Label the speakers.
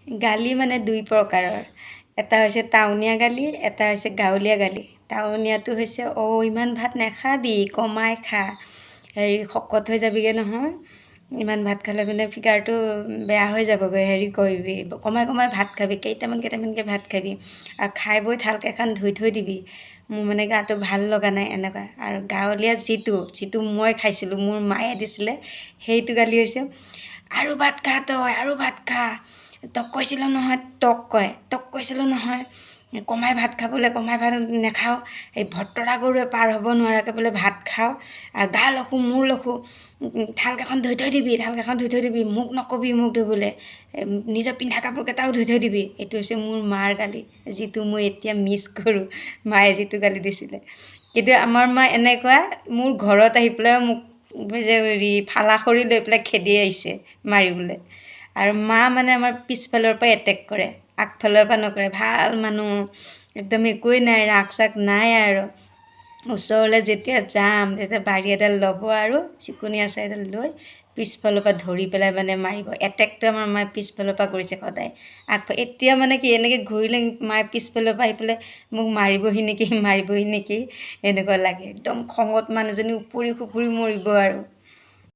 Speaker 1: গালি মানে দুই প্ৰকাৰৰ। এটা হৈছে টাউনীয়া গালি, এটা হৈছে গাঁৱলীয়া গালি। টাউনীয়াটো হৈছে ইমান ভাত নাখাবি, কমাই খা, শকত হৈ যাবিগৈ নহয়, ইমান ভাত খালে মানে ফিগাৰটো বেয়া হৈ যাবগৈ, কৰিবি, কমাই কমাই ভাত খাবি, কেইটামানকৈ ভাত খাবি, আৰু খাই বৈ থালকেইখন ধুই থৈ দিবি, মোৰ মানে গাটো ভাল লগা নাই, এনেকুৱা। আৰু গাঁৱলীয়া যিটো মই খাইছিলোঁ, মোৰ মায়ে দিছিলে, সেইটো গালি হৈছে আৰু ভাত খা তই, আৰু ভাত খা, তক কৈছিলোঁ নহয়, তক কৈছিলোঁ নহয়, কমাই ভাত খাবলৈ, কমাই ভাত নাখাওঁ, ভতৰা গৰুৱে পাৰ হ'ব নোৱাৰাকৈ বোলে ভাত খাওঁ, আৰু গা লখো, মূৰ লখো, থালকেইখন ধুই থৈ দিবি, মোক নকবি মোক ধুবলৈ, নিজৰ পিন্ধা কাপোৰকেইটাও ধুই থৈ দিবি। এইটো হৈছে মোৰ মাৰ গালি, যিটো মই এতিয়া মিছ কৰোঁ, মায়ে যিটো গালি দিছিলে। কিন্তু আমাৰ মা এনেকুৱা, মোৰ ঘৰত আহি পেলাই মোক ফালা খৰি লৈ পেলাই খেদি আহিছে মাৰিবলৈ। আৰু মা মানে আমাৰ পিছফালৰ পৰা এটেক কৰে, আগফালৰ পৰা নকৰে, ভাল মানুহ, একদম একোৱেই নাই, ৰাগ চাগ নাই। আৰু ওচৰলৈ যেতিয়া যাম, তেতিয়া বাৰী এডাল ল'ব আৰু চিকুনি আচাৰ এডাল লৈ পিছফালৰ পৰা ধৰি পেলাই মানে মাৰিব। এটেকটো আমাৰ মায়ে পিছফালৰ পৰা কৰিছে সদায়, এতিয়া মানে কি এনেকৈ ঘূৰিলে মায়ে পিছফালৰ পৰা আহি পেলাই মোক মাৰিবহি নেকি এনেকুৱা লাগে। একদম খঙত মানুহজনী উপৰি সুপুৰি মৰিব আৰু।